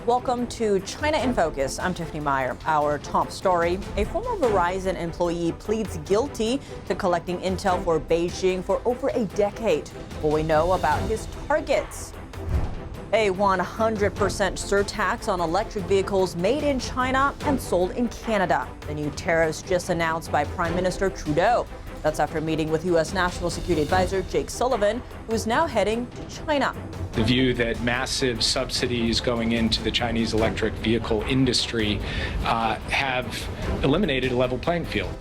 Welcome to China in Focus. I'm Tiffany Meyer. Our top story, a former Verizon employee pleads guilty to collecting intel for Beijing for over a decade. What we know about his targets. A 100% surtax on electric vehicles made in China and sold in Canada. The new tariffs just announced by Prime Minister Trudeau. That's after meeting with U.S. National Security Advisor Jake Sullivan, who is now heading to China. The view that massive subsidies going into the Chinese electric vehicle industry have eliminated a level playing field.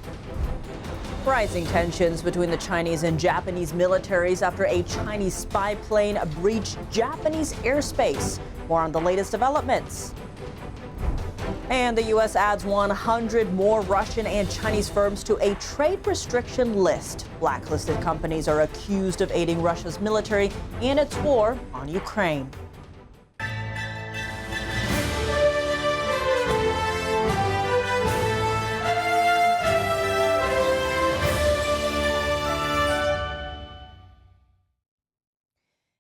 Rising tensions between the Chinese and Japanese militaries after a Chinese spy plane breached Japanese airspace. More on the latest developments. And the U.S. adds 100 more Russian and Chinese firms to a trade restriction list. Blacklisted companies are accused of aiding Russia's military in its war on Ukraine.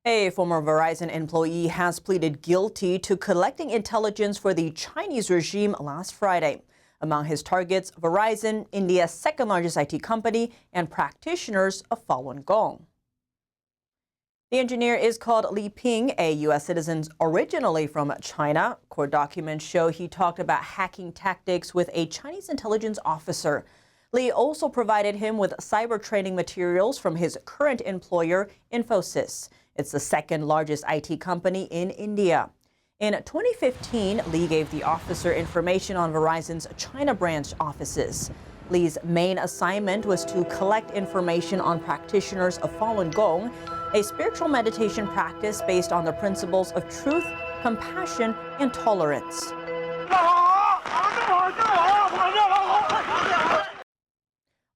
A former Verizon employee has pleaded guilty to collecting intelligence for the Chinese regime last Friday. Among his targets, Verizon, India's second-largest IT company, and practitioners of Falun Gong. The engineer is called Li Ping, a U.S. citizen originally from China. Court documents show he talked about hacking tactics with a Chinese intelligence officer. Li also provided him with cyber training materials from his current employer, Infosys. It's the second largest IT company in India. In 2015, Li gave the officer information on Verizon's China branch offices. Li's main assignment was to collect information on practitioners of Falun Gong, a spiritual meditation practice based on the principles of truth, compassion, and tolerance.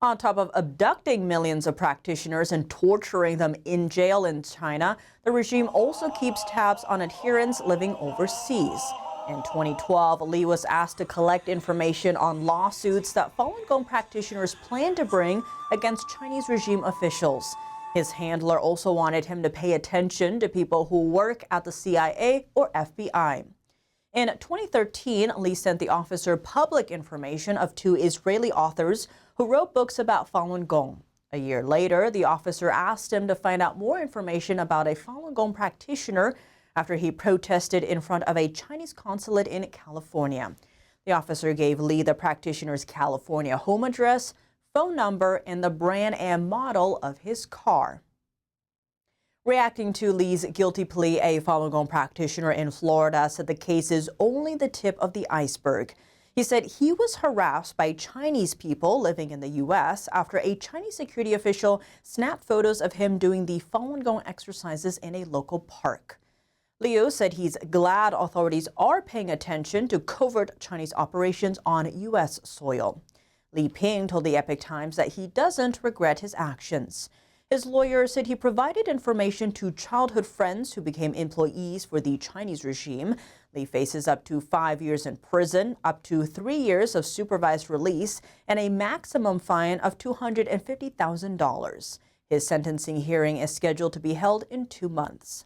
On top of abducting millions of practitioners and torturing them in jail in China, the regime also keeps tabs on adherents living overseas. In 2012, Li was asked to collect information on lawsuits that Falun Gong practitioners plan to bring against Chinese regime officials. His handler also wanted him to pay attention to people who work at the CIA or FBI. In 2013, Li sent the officer public information of two Israeli authors who wrote books about Falun Gong. A year later, the officer asked him to find out more information about a Falun Gong practitioner after he protested in front of a Chinese consulate in California. The officer gave Li the practitioner's California home address, phone number, and the brand and model of his car. Reacting to Li's guilty plea, a Falun Gong practitioner in Florida said the case is only the tip of the iceberg. He said he was harassed by Chinese people living in the U.S. after a Chinese security official snapped photos of him doing the Falun Gong exercises in a local park. Liu said he's glad authorities are paying attention to covert Chinese operations on U.S. soil. Li Ping told the Epoch Times that he doesn't regret his actions. His lawyer said he provided information to childhood friends who became employees for the Chinese regime. Li faces up to 5 years in prison, up to 3 years of supervised release, and a maximum fine of $250,000. His sentencing hearing is scheduled to be held in 2 months.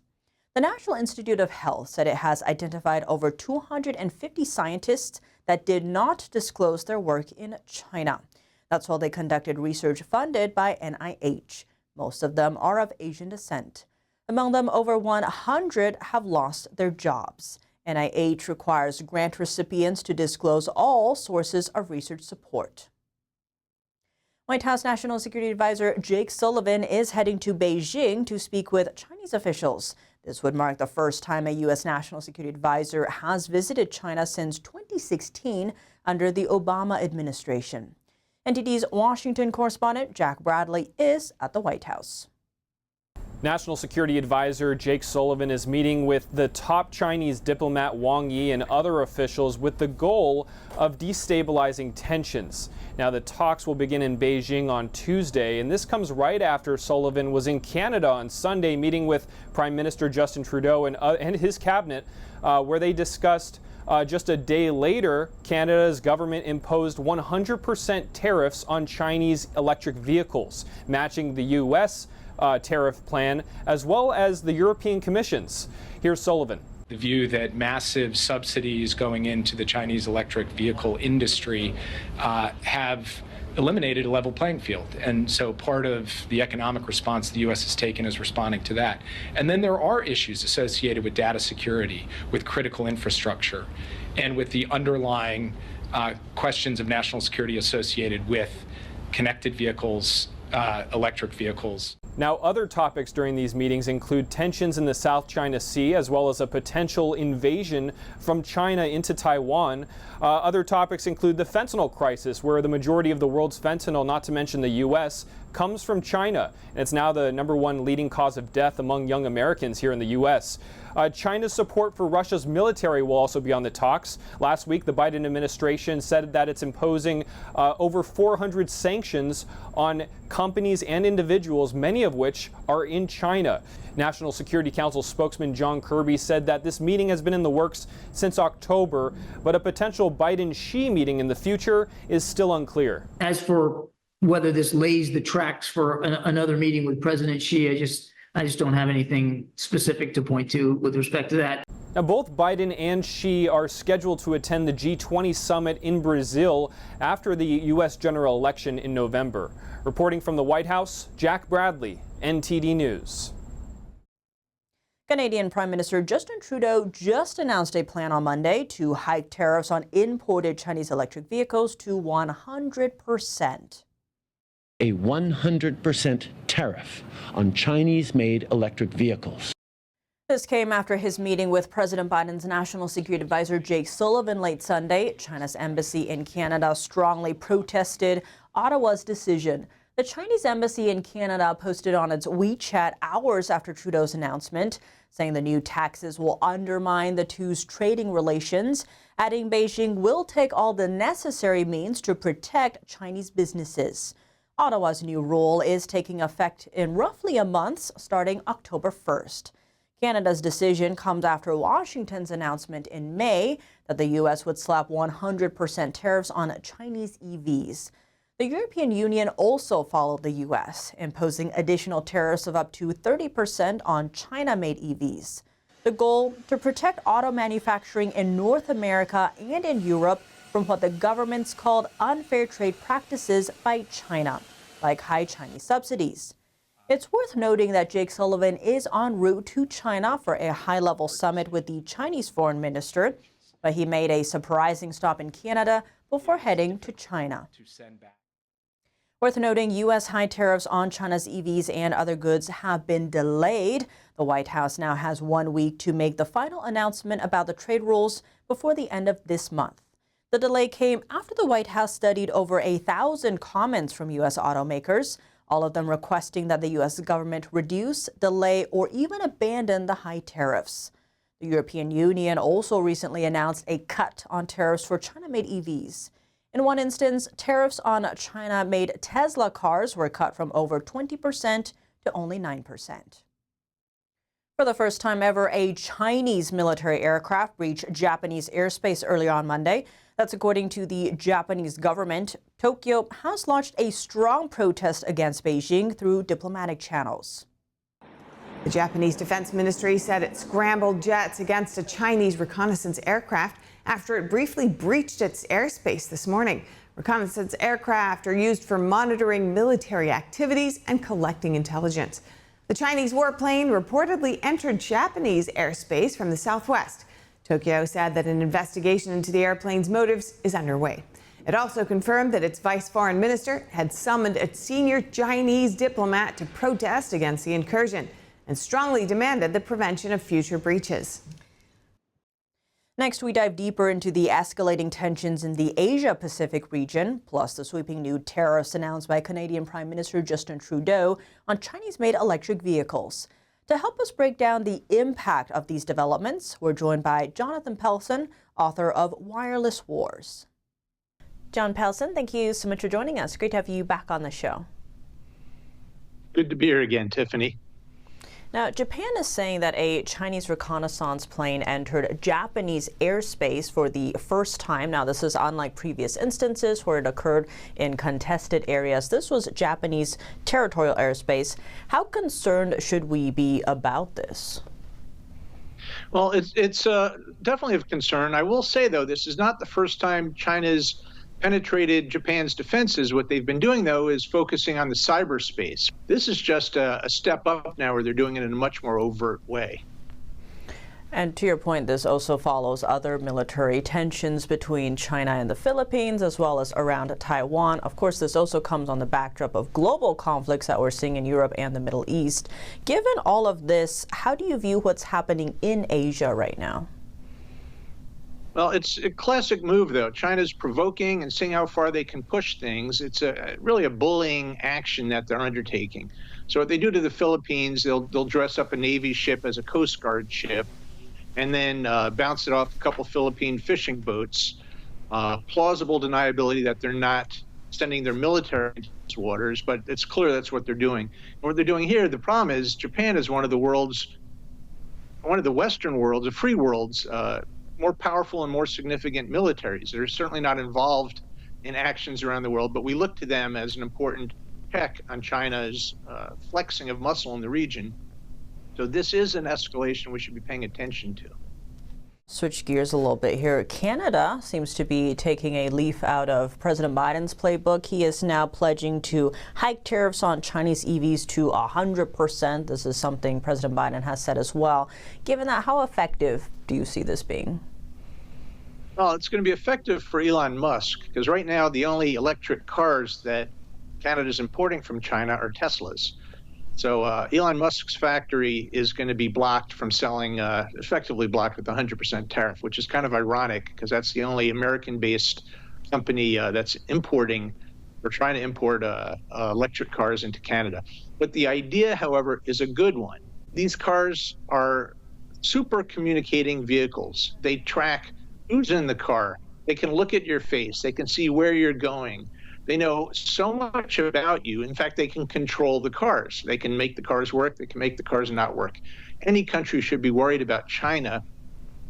The National Institute of Health said it has identified over 250 scientists that did not disclose their work in China. That's while they conducted research funded by NIH. Most of them are of Asian descent. Among them, over 100 have lost their jobs. NIH requires grant recipients to disclose all sources of research support. White House National Security Advisor Jake Sullivan is heading to Beijing to speak with Chinese officials. This would mark the first time a U.S. National Security Advisor has visited China since 2016 under the Obama administration. NTD's Washington correspondent Jack Bradley is at the White House. National Security Advisor Jake Sullivan is meeting with the top Chinese diplomat Wang Yi and other officials with the goal of destabilizing tensions. Now, the talks will begin in Beijing on Tuesday, and this comes right after Sullivan was in Canada on Sunday meeting with Prime Minister Justin Trudeau and his cabinet, where they discussed just a day later, Canada's government imposed 100% tariffs on Chinese electric vehicles, matching the U.S. Tariff plan, as well as the European Commission's. Here's Sullivan. The view that massive subsidies going into the Chinese electric vehicle industry have eliminated a level playing field. And so part of the economic response the U.S. has taken is responding to that. And then there are issues associated with data security, with critical infrastructure, and with the underlying questions of national security associated with connected vehicles, electric vehicles. Now, other topics during these meetings include tensions in the South China Sea, as well as a potential invasion from China into Taiwan. Other topics include the fentanyl crisis, where the majority of the world's fentanyl, not to mention the U.S., comes from China. And it's now the #1 leading cause of death among young Americans here in the U.S. China's support for Russia's military will also be on the talks. Last week, the Biden administration said that it's imposing over 400 sanctions on companies and individuals, many of which are in China. National Security Council spokesman John Kirby said that this meeting has been in the works since October, but a potential Biden-Xi meeting in the future is still unclear. As for whether this lays the tracks for another meeting with President Xi, I just don't have anything specific to point to with respect to that. Now, both Biden and Xi are scheduled to attend the G20 summit in Brazil after the U.S. general election in November. Reporting from the White House, Jack Bradley, NTD News. Canadian Prime Minister Justin Trudeau just announced a plan on Monday to hike tariffs on imported Chinese electric vehicles to 100%. A 100% tariff on Chinese-made electric vehicles. This came after his meeting with President Biden's National Security Advisor Jake Sullivan late Sunday. China's embassy in Canada strongly protested Ottawa's decision. The Chinese embassy in Canada posted on its WeChat hours after Trudeau's announcement, saying the new taxes will undermine the two's trading relations, adding Beijing will take all the necessary means to protect Chinese businesses. Ottawa's new rule is taking effect in roughly a month, starting October 1st. Canada's decision comes after Washington's announcement in May that the U.S. would slap 100% tariffs on Chinese EVs. The European Union also followed the U.S., imposing additional tariffs of up to 30% on China-made EVs. The goal, to protect auto manufacturing in North America and in Europe from what the governments called unfair trade practices by China, like high Chinese subsidies. It's worth noting that Jake Sullivan is en route to China for a high-level summit with the Chinese foreign minister, but he made a surprising stop in Canada before heading to China. Worth noting, U.S. high tariffs on China's EVs and other goods have been delayed. The White House now has 1 week to make the final announcement about the trade rules before the end of this month. The delay came after the White House studied over 1,000 comments from U.S. automakers, all of them requesting that the U.S. government reduce, delay, or even abandon the high tariffs. The European Union also recently announced a cut on tariffs for China-made EVs. In one instance, tariffs on China-made Tesla cars were cut from over 20% to only 9%. For the first time ever, a Chinese military aircraft breached Japanese airspace earlier on Monday. That's according to the Japanese government. Tokyo has launched a strong protest against Beijing through diplomatic channels. The Japanese Defense Ministry said it scrambled jets against a Chinese reconnaissance aircraft after it briefly breached its airspace this morning. Reconnaissance aircraft are used for monitoring military activities and collecting intelligence. The Chinese warplane reportedly entered Japanese airspace from the southwest. Tokyo said that an investigation into the airplane's motives is underway. It also confirmed that its vice foreign minister had summoned a senior Chinese diplomat to protest against the incursion and strongly demanded the prevention of future breaches. Next, we dive deeper into the escalating tensions in the Asia-Pacific region, plus the sweeping new tariffs announced by Canadian Prime Minister Justin Trudeau on Chinese-made electric vehicles. To help us break down the impact of these developments, we're joined by Jonathan Pelson, author of Wireless Wars. John Pelson, thank you so much for joining us. Great to have you back on the show. Good to be here again, Tiffany. Now, Japan is saying that a Chinese reconnaissance plane entered Japanese airspace for the first time. Now, this is unlike previous instances where it occurred in contested areas. This was Japanese territorial airspace. How concerned should we be about this? Well, it's definitely of concern. I will say, though, this is not the first time China's penetrated Japan's defenses. What they've been doing, though, is focusing on the cyberspace. This is just a step up now where they're doing it in a much more overt way. And to your point, this also follows other military tensions between China and the Philippines, as well as around Taiwan. Of course, this also comes on the backdrop of global conflicts that we're seeing in Europe and the Middle East. Given all of this, how do you view what's happening in Asia right now? Well, it's a classic move, though. China's provoking and seeing how far they can push things. It's really a bullying action that they're undertaking. So what they do to the Philippines, they'll dress up a Navy ship as a Coast Guard ship, and then bounce it off a couple Philippine fishing boats. Plausible deniability that they're not sending their military into these waters, but it's clear that's what they're doing. And what they're doing here, the problem is Japan is one of the Western worlds, the free worlds, more powerful and more significant militaries. They're certainly not involved in actions around the world, but we look to them as an important check on China's flexing of muscle in the region. So this is an escalation we should be paying attention to. Switch gears a little bit here. Canada seems to be taking a leaf out of President Biden's playbook. He is now pledging to hike tariffs on Chinese EVs to 100%. This is something President Biden has said as well. Given that, how effective do you see this being? Well, it's going to be effective for Elon Musk, because right now the only electric cars that Canada's importing from China are Teslas. So Elon Musk's factory is going to be blocked from selling, effectively blocked with 100% tariff, which is kind of ironic because that's the only American-based company that's importing or trying to import electric cars into Canada. But the idea, however, is a good one. These cars are super communicating vehicles. They track who's in the car. They can look at your face. They can see where you're going. They know so much about you. In fact, they can control the cars. They can make the cars work. They can make the cars not work. Any country should be worried about China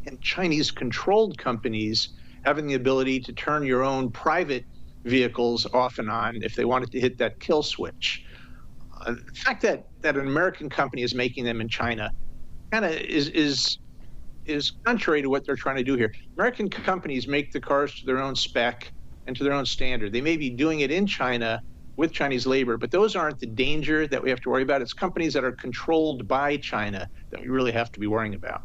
and Chinese-controlled companies having the ability to turn your own private vehicles off and on if they wanted to hit that kill switch. The fact that an American company is making them in China kind of is contrary to what they're trying to do here. American companies make the cars to their own spec and to their own standard. They may be doing it in China with Chinese labor, but those aren't the danger that we have to worry about. It's companies that are controlled by China that we really have to be worrying about.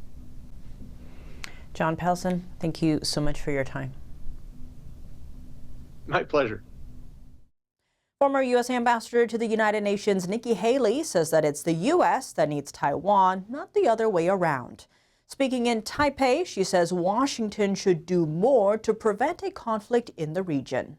John Pelson, thank you so much for your time. My pleasure. Former U.S. Ambassador to the United Nations, Nikki Haley, says that it's the U.S. that needs Taiwan, not the other way around. Speaking in Taipei, she says Washington should do more to prevent a conflict in the region.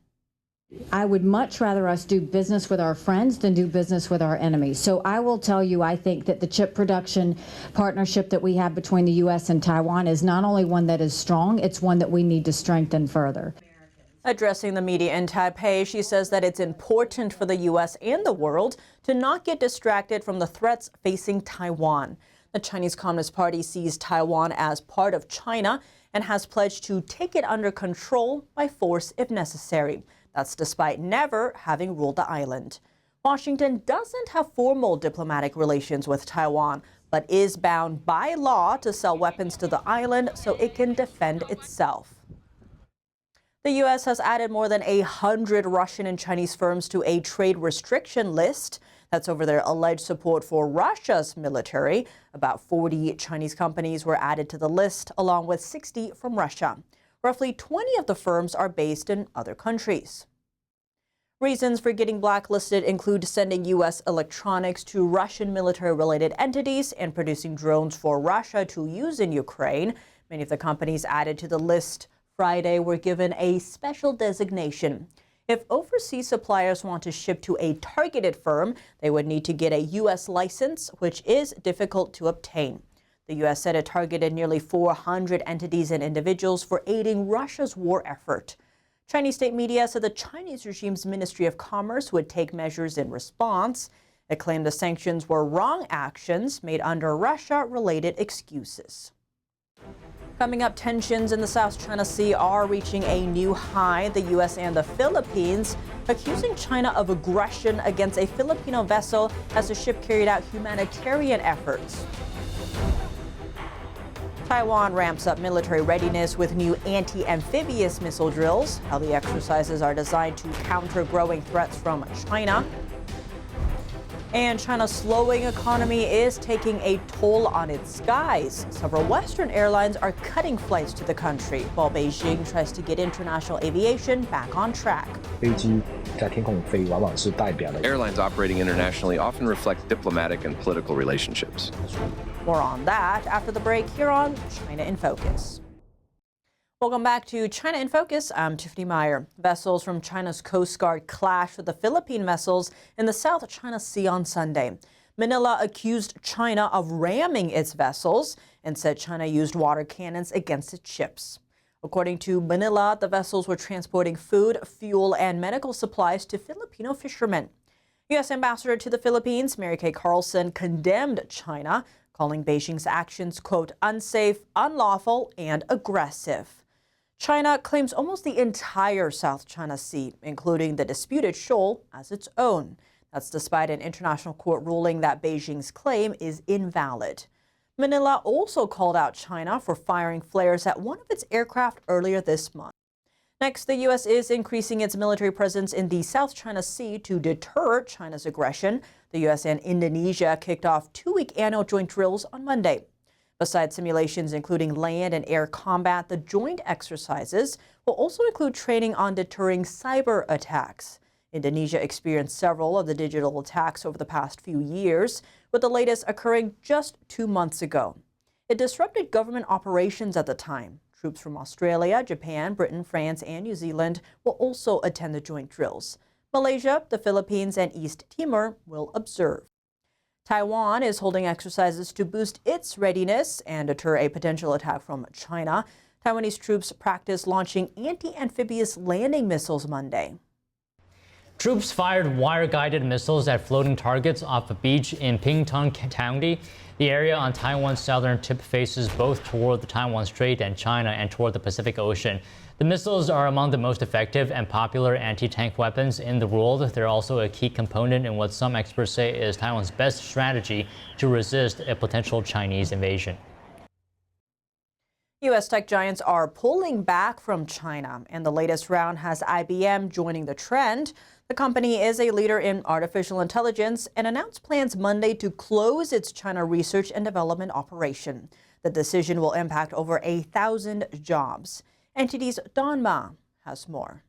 I would much rather us do business with our friends than do business with our enemies. So I will tell you, I think that the chip production partnership that we have between the U.S. and Taiwan is not only one that is strong, it's one that we need to strengthen further. Addressing the media in Taipei, she says that it's important for the U.S. and the world to not get distracted from the threats facing Taiwan. The Chinese Communist Party sees Taiwan as part of China and has pledged to take it under control by force if necessary. That's despite never having ruled the island. Washington doesn't have formal diplomatic relations with Taiwan, but is bound by law to sell weapons to the island so it can defend itself. The U.S. has added more than 100 Russian and Chinese firms to a trade restriction list. That's over their alleged support for Russia's military. About 40 Chinese companies were added to the list, along with 60 from Russia. Roughly 20 of the firms are based in other countries. Reasons for getting blacklisted include sending U.S. electronics to Russian military-related entities and producing drones for Russia to use in Ukraine. Many of the companies added to the list Friday were given a special designation. If overseas suppliers want to ship to a targeted firm, they would need to get a U.S. license, which is difficult to obtain. The U.S. said it targeted nearly 400 entities and individuals for aiding Russia's war effort. Chinese state media said the Chinese regime's Ministry of Commerce would take measures in response. It claimed the sanctions were wrong actions made under Russia-related excuses. Coming up, tensions in the South China Sea are reaching a new high. The U.S. and the Philippines accusing China of aggression against a Filipino vessel as the ship carried out humanitarian efforts. Taiwan ramps up military readiness with new anti-amphibious missile drills. How the exercises are designed to counter growing threats from China. And China's slowing economy is taking a toll on its skies. Several Western airlines are cutting flights to the country, while Beijing tries to get international aviation back on track. Airlines operating internationally often reflect diplomatic and political relationships. More on that after the break here on China in Focus. Welcome back to China in Focus. I'm Tiffany Meyer. Vessels from China's Coast Guard clashed with the Philippine vessels in the South China Sea on Sunday. Manila accused China of ramming its vessels and said China used water cannons against its ships. According to Manila, the vessels were transporting food, fuel, and medical supplies to Filipino fishermen. U.S. Ambassador to the Philippines, Mary Kay Carlson, condemned China, calling Beijing's actions, quote, unsafe, unlawful, and aggressive. China claims almost the entire South China Sea, including the disputed shoal, as its own. That's despite an international court ruling that Beijing's claim is invalid. Manila also called out China for firing flares at one of its aircraft earlier this month. Next, the U.S. is increasing its military presence in the South China Sea to deter China's aggression. The U.S. and Indonesia kicked off two-week annual joint drills on Monday. Besides simulations including land and air combat, the joint exercises will also include training on deterring cyber attacks. Indonesia experienced several of the digital attacks over the past few years, with the latest occurring just 2 months ago. It disrupted government operations at the time. Troops from Australia, Japan, Britain, France, and New Zealand will also attend the joint drills. Malaysia, the Philippines, and East Timor will observe. Taiwan is holding exercises to boost its readiness and deter a potential attack from China. Taiwanese troops practiced launching anti-amphibious landing missiles Monday. Troops fired wire-guided missiles at floating targets off a beach in Pingtung County. The area on Taiwan's southern tip faces both toward the Taiwan Strait and China and toward the Pacific Ocean. The missiles are among the most effective and popular anti-tank weapons in the world. They're also a key component in what some experts say is Taiwan's best strategy to resist a potential Chinese invasion. U.S. tech giants are pulling back from China, and the latest round has IBM joining the trend. The company is a leader in artificial intelligence and announced plans Monday to close its China research and development operation. The decision will impact over 1,000 jobs. NTD's Don Ma has more.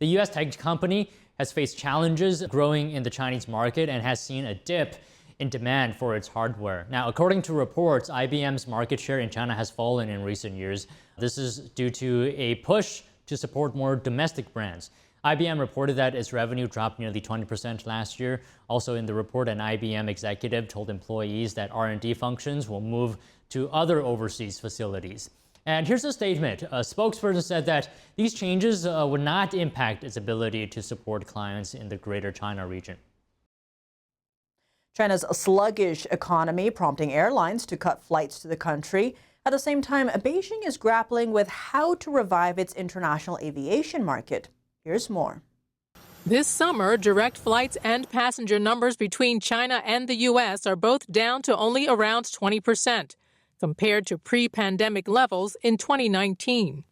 The U.S. tech company has faced challenges growing in the Chinese market and has seen a dip in demand for its hardware. Now, according to reports, IBM's market share in China has fallen in recent years. This is due to a push to support more domestic brands. IBM reported that its revenue dropped nearly 20% last year. Also in the report, an IBM executive told employees that R&D functions will move to other overseas facilities. And here's a statement. A spokesperson said that these changes would not impact its ability to support clients in the Greater China region. China's sluggish economy prompting airlines to cut flights to the country. At the same time, Beijing is grappling with how to revive its international aviation market. Here's more. This summer, direct flights and passenger numbers between China and the U.S. are both down to only around 20%, compared to pre-pandemic levels in 2019.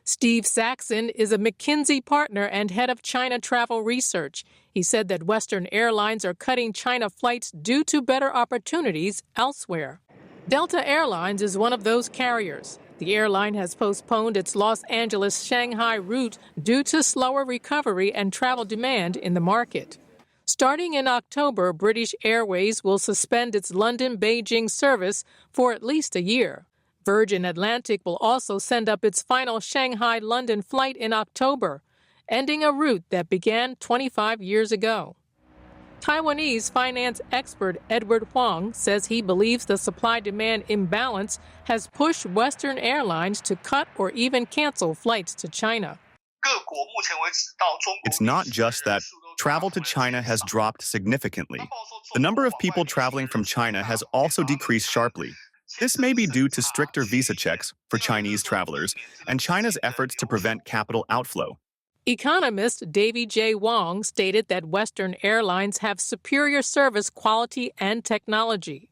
Steve Saxon is a McKinsey partner and head of China travel research. He said that Western airlines are cutting China flights due to better opportunities elsewhere. Delta Airlines is one of those carriers. The airline has postponed its Los Angeles-Shanghai route due to slower recovery and travel demand in the market. Starting in October, British Airways will suspend its London-Beijing service for at least a year. Virgin Atlantic will also send up its final Shanghai-London flight in October, ending a route that began 25 years ago. Taiwanese finance expert Edward Huang says he believes the supply-demand imbalance has pushed Western airlines to cut or even cancel flights to China. It's not just that travel to China has dropped significantly. The number of people traveling from China has also decreased sharply. This may be due to stricter visa checks for Chinese travelers and China's efforts to prevent capital outflow. Economist Davy J. Wong stated that Western airlines have superior service quality and technology.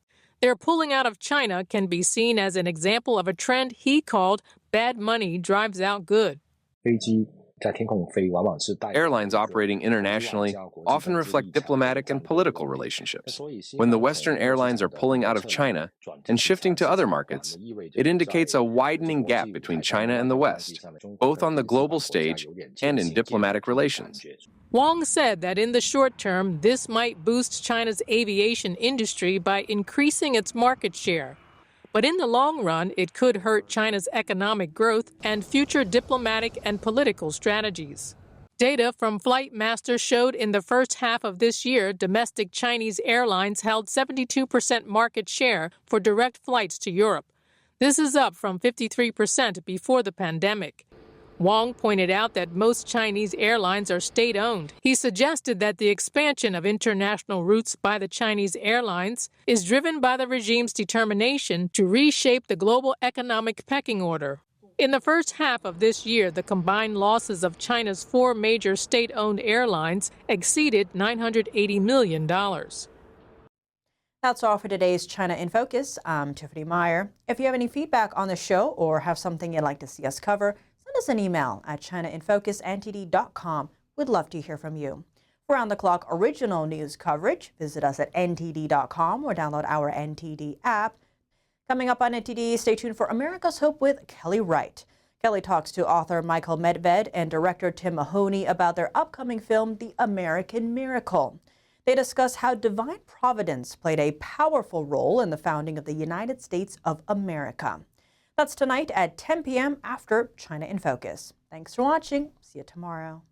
Their pulling out of China can be seen as an example of a trend he called bad money drives out good. Airlines operating internationally often reflect diplomatic and political relationships. When the Western airlines are pulling out of China and shifting to other markets, it indicates a widening gap between China and the West, both on the global stage and in diplomatic relations. Wang said that in the short term, this might boost China's aviation industry by increasing its market share. But in the long run, it could hurt China's economic growth and future diplomatic and political strategies. Data from Flightmaster showed in the first half of this year, domestic Chinese airlines held 72% market share for direct flights to Europe. This is up from 53% before the pandemic. Wang pointed out that most Chinese airlines are state-owned. He suggested that the expansion of international routes by the Chinese airlines is driven by the regime's determination to reshape the global economic pecking order. In the first half of this year, the combined losses of China's 4 major state-owned airlines exceeded $980 million. That's all for today's China in Focus. I'm Tiffany Meyer. If you have any feedback on the show or have something you'd like to see us cover, send us an email at chinainfocusntd.com. We'd love to hear from you. For round-the-clock original news coverage, visit us at ntd.com or download our NTD app. Coming up on NTD, stay tuned for America's Hope with Kelly Wright. Kelly talks to author Michael Medved and director Tim Mahoney about their upcoming film, The American Miracle. They discuss how divine providence played a powerful role in the founding of the United States of America. That's tonight at 10 p.m. after China in Focus. Thanks for watching. See you tomorrow.